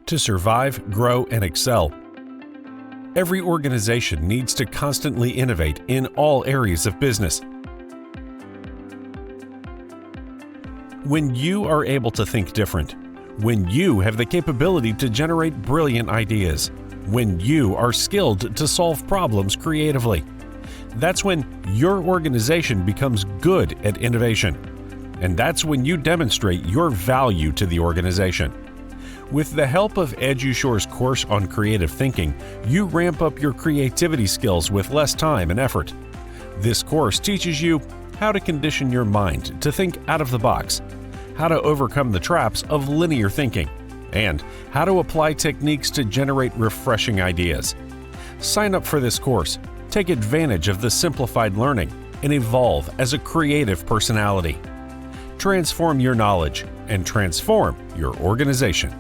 to survive, grow, and excel. Every organization needs to constantly innovate in all areas of business. When you are able to think different, when you have the capability to generate brilliant ideas, when you are skilled to solve problems creatively, that's when your organization becomes good at innovation. And that's when you demonstrate your value to the organization. With the help of EduShore's course on creative thinking, you ramp up your creativity skills with less time and effort. This course teaches you how to condition your mind to think out of the box, how to overcome the traps of linear thinking, and how to apply techniques to generate refreshing ideas. Sign up for this course, take advantage of the simplified learning, and evolve as a creative personality. Transform your knowledge and transform your organization.